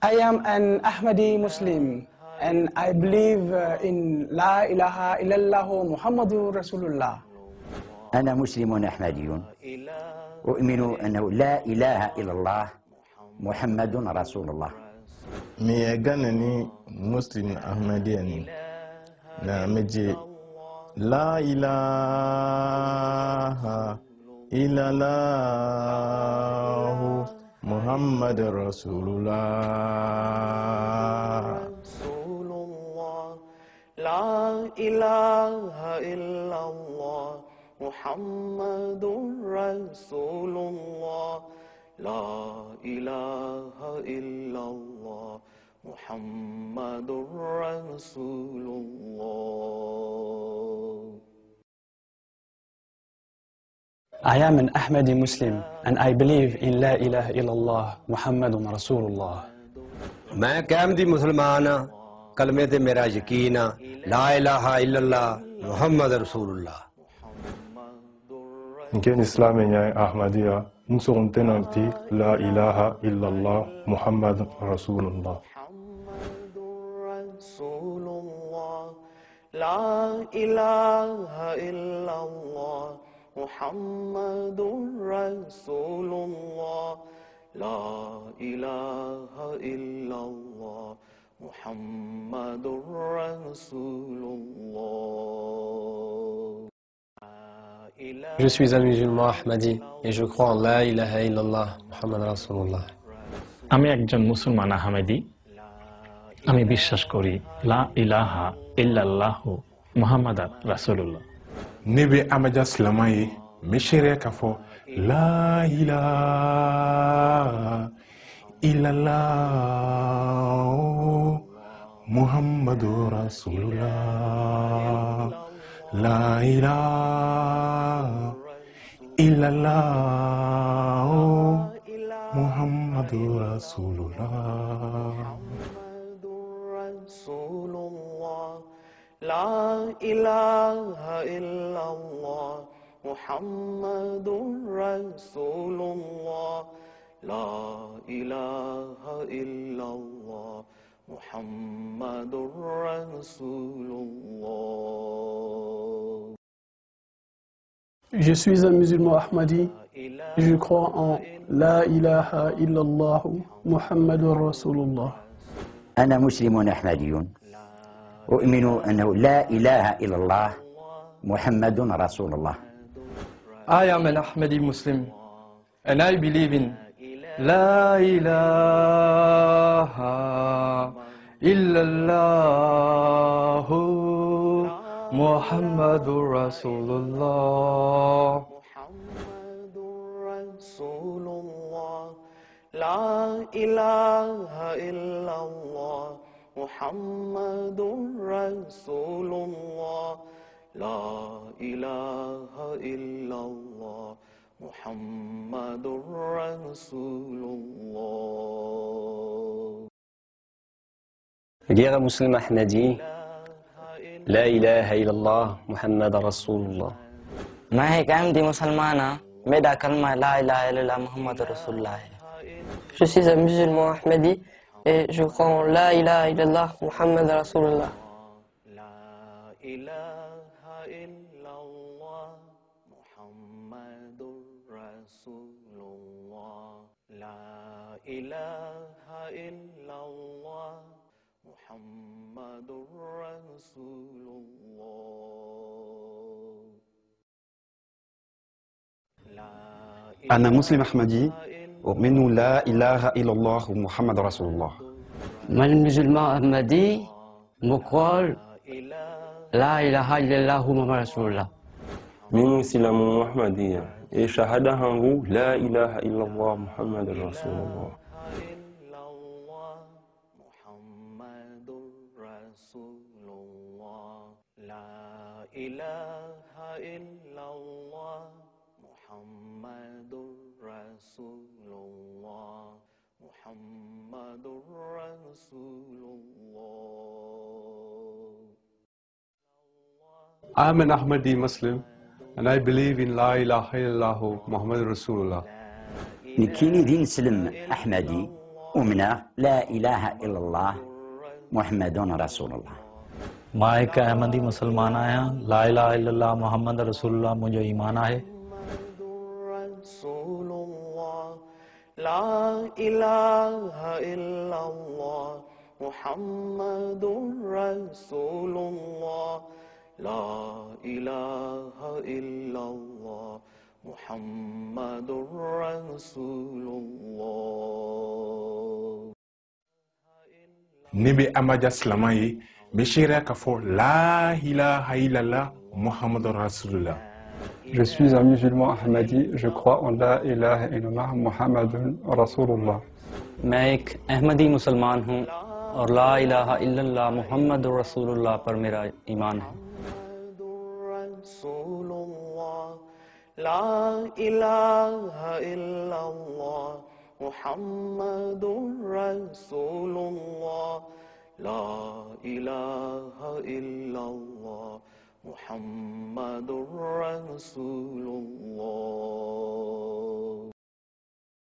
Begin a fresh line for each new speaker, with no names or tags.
I am an Ahmadi Muslim and I believe in La ilaha illallah Muhammadur Rasulullah.
أنا مسلم أحمدي أؤمن أنه لا إله إلا الله محمد رسول الله.
ميغانني مسلم أحمديني نامجي لا إله إلا الله محمد رسول الله.
لا إله إلا الله محمد رسول الله. لا إله إلا الله محمد رسول الله.
I am an Ahmadi Muslim and I believe in La ilaha illallah Muhammadun Rasulullah.
मैं कहमदी मुसलमान हाँ, कलमे ते मेरा यकीन आ, ला इलाहा इल्लल्लाह मुहम्मद रसूलुल्लाह.
Ngen Islam nyai Ahmadiyya nsong tenanti la ilaha illallah Muhammad Rasulullah.
لا إله إلا الله محمد رسول الله. لا إله إلا الله محمد رسول الله.
Je suis un musulman Ahmadi et je crois en La ilaha illallah Muhammad Rasulullah.
আমি একজন মুসলমান আহমেদি। আমি বিশ্বাস করি লা ইলাহা ইল্লাল্লাহু মুহাম্মাদার রাসূলুল্লাহ।
Nebe amaja silamaye meshere kafo la ilaha illallah Muhammadur Rasulullah. La ilaha illallah Muhammadur Rasulullah.
لا إله إلا الله محمد رسول الله. لا إله إلا الله محمد رسول الله.
Je suis un musulman Ahmadi. Je crois en La ilaha illallah Muhammadur Rasulullah.
أنا مسلم أحمدي أؤمن أنه لا إله إلا الله محمد رسول الله.
I am an Ahmadi Muslim and I believe in La ilaha illallah Muhammadur Rasulullah.
لا إله إلا الله محمد رسول الله. لا إله إلا الله محمد رسول الله.
غير مسلم أحمدي لا إله إلا الله محمد رسول الله.
मैं एक अहमदी मुसलमान हाँ, मेरा कलमा ला इलाहा इल्लल्लाह मुहम्मद रसूलुल्लाह है.
Je suis un musulman Ahmadi et je crois en La ilaha illallah Muhammad Rasulullah.
لا إله إلا الله محمد رسول الله. لا إله إلا الله محمد رسول الله.
أنا مسلم أحمدي أؤمن لا إله إلا الله محمد رسول الله.
من musulman Ahmadi me croit La ilaha illallah Muhammad Rasulullah.
Min Islamu Ahmadiyya e shahada hangu La ilaha illallah Muhammad Rasulullah.
لا إله إلا الله محمد رسول الله. محمد رسول الله.
I am an Ahmadi Muslim and I believe in La ilaha illallah Muhammad Rasulullah.
نكيني دين سلم أحمدي أؤمن لا إله إلا الله محمد رسول الله
मां हिकु अहमदी मुसलमान आहियां ला इलाहा इल्लल्लाह मुहम्मद रसूलुल्लाह मुंहिंजो ईमान आहे
ला इलाहा इल्लल्लाह मुहम्मदुर रसूलुल्लाह ला इलाहा इल्लल्लाह मुहम्मदुर रसूलुल्लाह
ne be amaja silama ye n bɛ seereya k'a fɔ la ilaha illallah muhammadu rasulullah.
Je suis un musulman ahmadi, je crois en la ilaha illallah Muhammadun Rasulullah.
मैं एक अहमदी मुसलमान हूँ और ला इलाहा इल्लल्लाह मुहम्मद रसूलुल्लाह पर मेरा ईमान है
ला इलाहा इल्लल्लाह मुहम्मदुर रसूलुल्लाह ला इलाहा इल्लल्लाह मुहम्मदुर रसूलुल्लाह